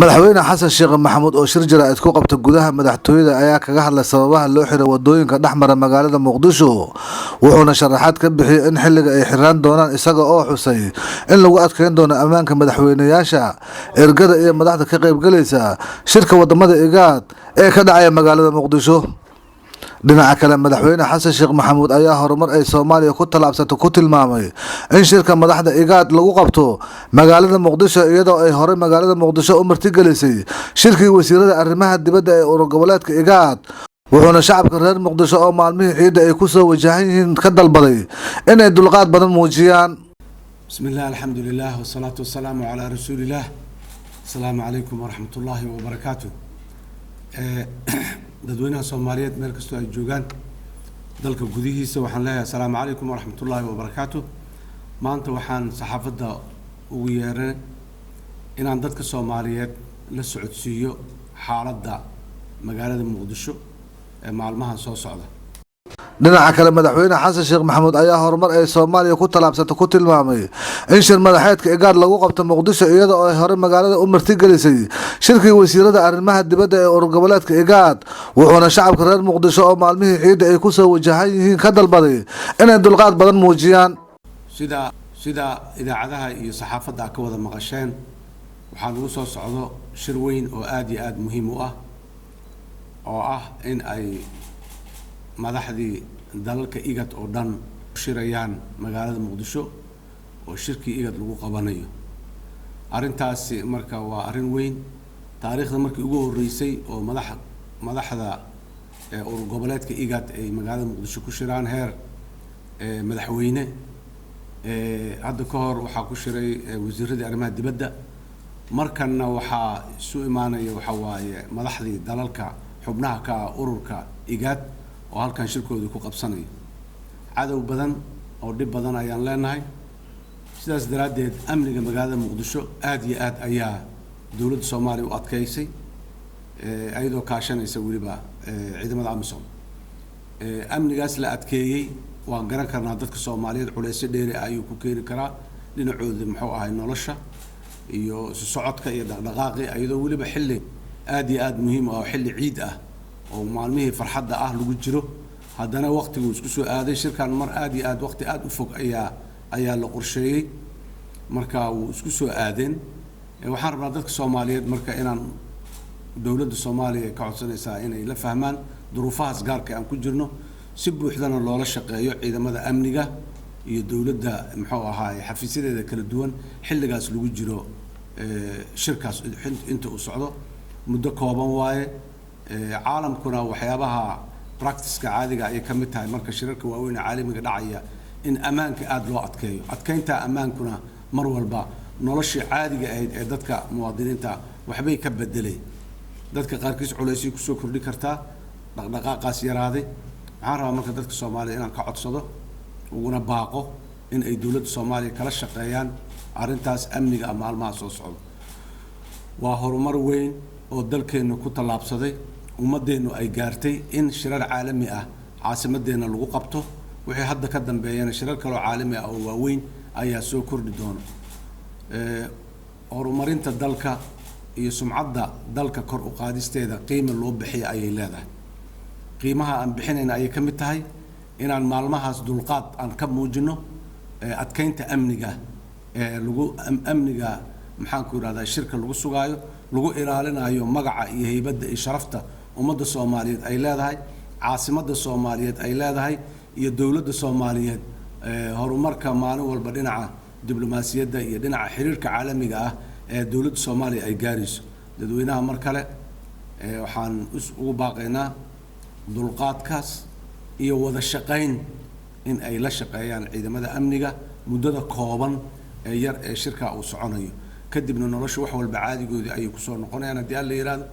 madaxweyne xasan sheekh maxamuud oo shir jaraa'id ku qabta gudaha madaxtooyada ayaa kaga hadlay sababaha loo xiray wadooyinka dhexmara magaalada muqdisho wuxuuna sharaxaad ka bixiyay in xilliga ay xiraan doonaan isaga oo xusay in lagu adkeyn doono ammaanka madaxweynayaasha ergada iyo madaxda ka qaybgalaysa shirka wadamada IGAD ee ka dhacaya magaalada muqdisho. dhinaca kale madaxweyne xasan sheekh maxamuud ayaa horumar ay Soomaaliya ku talaabsato ku tilmaamay in shirka madaxda IGAD lagu qabto magaalada muqdisho iyadoo ay hore magaalada muqdisho u martigelisay shirkii wasiirada arrimaha dibadda ee urur goboleedka IGAD wuxuuna shacabka reer muqdisho oo maalmihii ciidda ay ku soo wajahan yihiin ka dalbaday inay dulqaad badan muujiyaan. bismillah alxamdulilah wasalaatu wasalaamu calaa rasuulilah asalaamu calaykum waraxmatullaahi wabarakaatu. dadweynaha Soomaaliyeed meel kastoo ay joogaan dalka gudihiisa waxaan leeyahay asalaamu calaykum waraxmatullaahi wabarakaatu. maanta waxaan saxaafadda ugu yeeray inaan dadka Soomaaliyeed la socodsiiyo xaaladda magaalada muqdisho ee maalmahan soo socda. dhinaca kale madaxweyne xasan sheekh maxamuud ayaa horumar ay Soomaaliya ku talaabsato ku tilmaamay in shir madaxeedka IGAD lagu qabto muqdisho iyadoo ay hore magaalada u martigelisay shirkii wasiirada arrimaha dibadda ee urur goboleedka IGAD wuxuuna shacabka reer muqdisho oo maalmihii ciidda ay ku soo wajahan yihiin ka dalbaday inay dulqaad badan muujiyaan. sida idaacadaha iyo saxaafadda ka wada maqasheen waxaa lagu soo socdo shir weyn oo aad iyo aad muhiim u ah oo ah in ay madaxdii dalalka IGAD oo dhan shirayaan magaalada muqdisho oo shirkii IGAD lagu qabanayo. arrintaasi marka waa arrin weyn taariikhda markii ugu horeysay oo madaxda urur goboleedka IGAD ay magaalada muqdisho ku shiraan heer madaxweyne. hadda ka hor waxaa ku shiray wasiiradii arrimaha dibadda markanna waxaa isu imaanaya waxa waaye madaxdii dalalka xubnaha ka ururka IGAD oo halkan shirkooda ku qabsanayo. cadow badan oo dhib badan ayaan leenahay sidaas daraadeed amniga magaalada muqdisho aad iyo aad ayaa dowladda Soomaaliya u adkeysay ayadoo kaashanaysa waliba ciidamada AMISOM. amnigaas la adkeeyay waan garan karnaa dadka Soomaaliyeed culays dheeri ayuu ku keeni karaa dhinacooda muxuu ahay nolosha iyo socodka iyo dhaqdhaqaaqi ayadoo waliba xilli aad iyo aad muhiim ah oo xilli ciid ah oo maalmihii farxadda ah lagu jiro haddana waqtigu isku soo aaday shirkan mar aad iyo aad waqti aad u fog ayaa la qorsheeyay marka uu isku soo aadeen. waxaan rabnaa dadka Soomaaliyeed marka inaan dowladda Soomaaliya ka codsanaysaa inay la fahmaan duruufahaas gaarka aan ku jirno si buuxdana loola shaqeeyo ciidamada amniga iyo dowladda muxuu ahaay xafiisyadeeda kala duwan xilligaas lagu jiro shirkaas inta uu socdo muddo kooban waaye. caalamkuna waxyaabaha practice-ka caadiga ay ka mid tahay marka shirarka waaweyn ee caalamiga dhacaya in ammaanka aad loo adkeeyo. adkeynta ammaankuna mar walba noloshii caadiga ahayd ee dadka muwaadiniinta waxbay ka bedelay. dadka qaarkiis culaysay kusoo kordhi kartaa dhaqdhaqaaqaas yaraaday. waxaan rabaa marka dadka Soomaaliya inaan ka codsado uguna baaqo in ay dowladda Soomaaliya kala shaqeeyaan arrintaas amniga maalmaha soo socda. waa horumar weyn oo dalkeenu ku talaabsaday ummadeenu ay gaartay in shirar caalami ah caasimadeena lagu qabto wixii hadda ka dambeeyana shirar kale oo caalami ah oo waaweyn ayaa soo kordhi doona. horumarinta dalka iyo sumcadda dalka kor u qaadisteeda qiimo loo bixiyo ayay leedahay. qiimaha aan bixinayna ayay ka mid tahay inaan maalmahaas dulqaad aan ka muujino adkeynta amniga amniga maxaan ku yiraahdaa shirka lagu sugaayo lagu ilaalinayo magaca iyo haybadda iyo sharafta ummadda Soomaaliyeed ay leedahay caasimadda Soomaaliyeed ay leedahay iyo dowladda Soomaaliyeed horumarka maalin walba dhinaca diblomaasiyadda iyo dhinaca xiriirka caalamiga ah ee dowladda Soomaaliya ay gaarayso. dadweynaha mar kale waxaan ugu baaqaynaa dulqaadkaas iyo wada shaqayn in ay la shaqeeyaan ciidamada amniga muddada kooban ee yar ee shirka uu soconayo kadibna nolosha wax walba caadigoodii ayay ku soo noqonayaan haddii alla yiraahdo.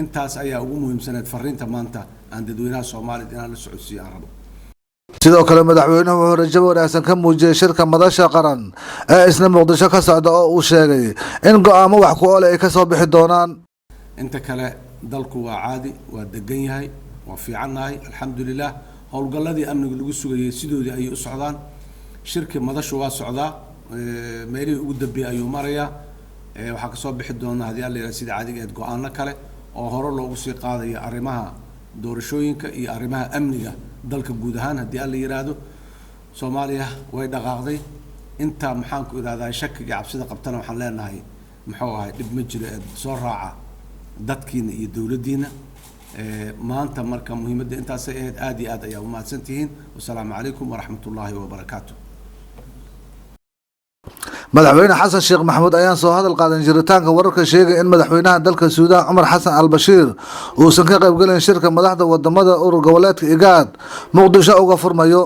intaas ayaa ugu muhiimsaneed fariinta maanta aan dadweynaha Soomaaliyeed inaan la socodsiiyo aan rabo. sidoo kale madaxweynuhu wuxuu rajo wanaagsan ka muujiyay shirka madasha qaran ee isna muqdisho ka socda oo uu sheegay in go'aamo wax ku ool ay ka soo bixi doonaan. inta kale dalku waa caadi waa degan yahay waa fiicannahay alxamdulilah. howlgalladii amniga lagu sugayay sidoodii ayay u socdaan. shirkii madashu waa socdaa meelihii ugu dambeeyay ayuu marayaa waxaa kasoo bixi doona haddii alla yidhahdo sida caadiga ahayd go-aano kale oo hore loogu sii qaadayo arrimaha doorashooyinka iyo arrimaha amniga dalka guud ahaan haddii alla yidhaahdo. Soomaaliya way dhaqaaqday inta maxaan ku idhahdaa shakiga cabsida qabtana waxaan leenahay muxuu ahay dhib ma jiro ee soo raaca dadkiina iyo dowladdiina. maanta marka muhiimadda intaasay ahayd aad iyo aad ayaa u mahadsantihiin. wasalaamu calaykum waraxmatullaahi wabarakaatu. madaxweyne xasan sheekh maxamuud ayaan soo hadal qaadan jiritaanka wararka sheegay in madaxweynaha dalka suudaan cumar xasan al-bashiir uusan ka qaybgelin shirka madaxda wadamada urur goboleedka IGAD muqdisho uga furmayo.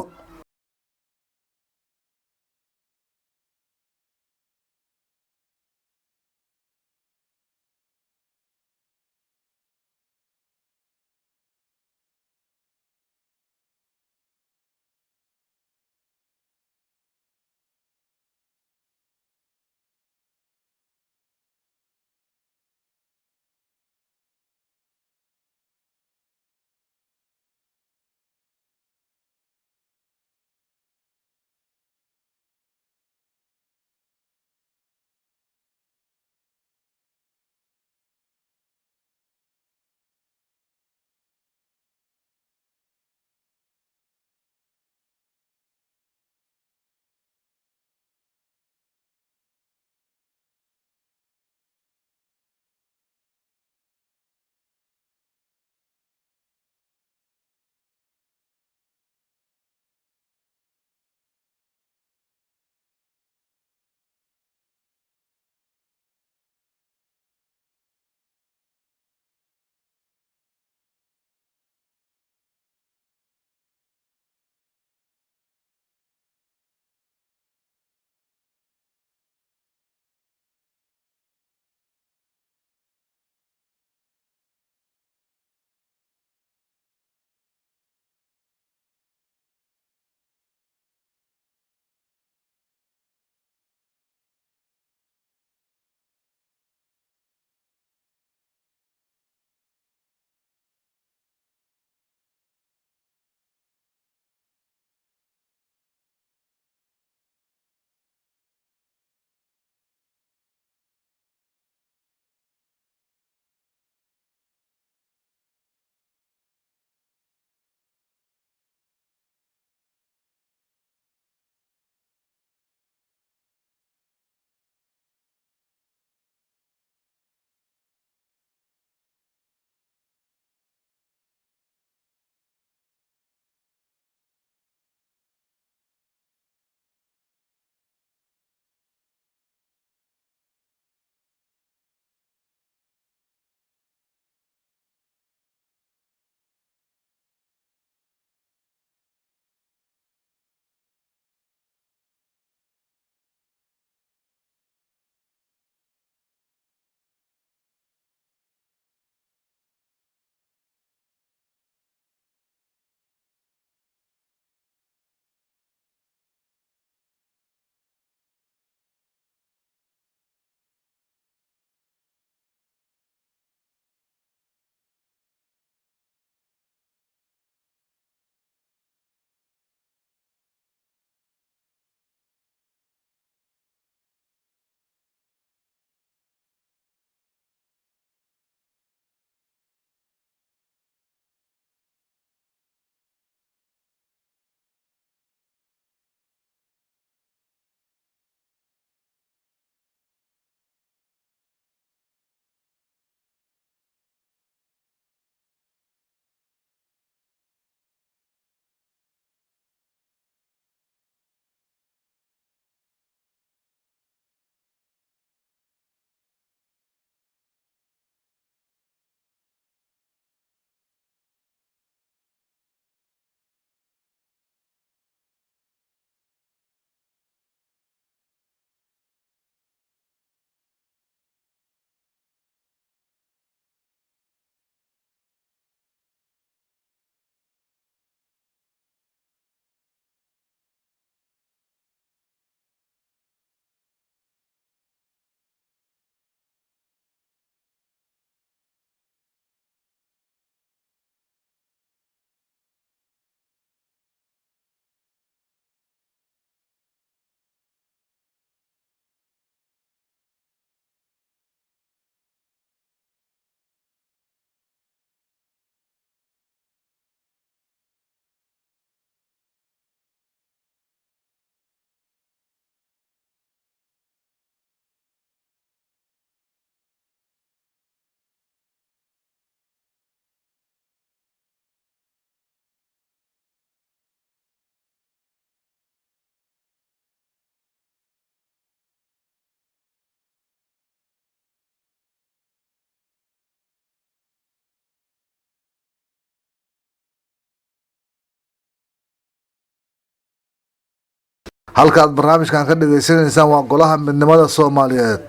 halka aad barnaamijkan ka dhageysanaysaan waa golaha midnimada Soomaaliyeed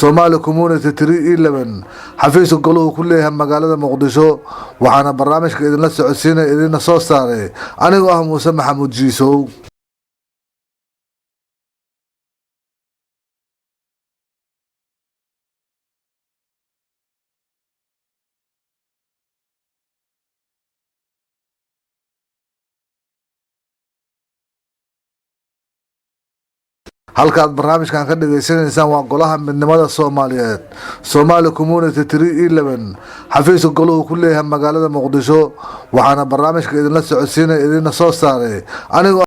Somali Community 311 xafiiska goluhu ku leeyahay magaalada Muqdisho waxaana barnaamijka idin la socodsiinay idin soo saaray anigoo ah Muuse Maxamuud Jiisow. halka aad barnaamijkan ka dhageysanaysaan waa golaha midnimada Soomaaliyeed Somali Community 311 xafiiska goluhu ku leeyahay magaalada Muqdisho waxaana barnaamijka idin la socodsiinay idin soo saaray anigoo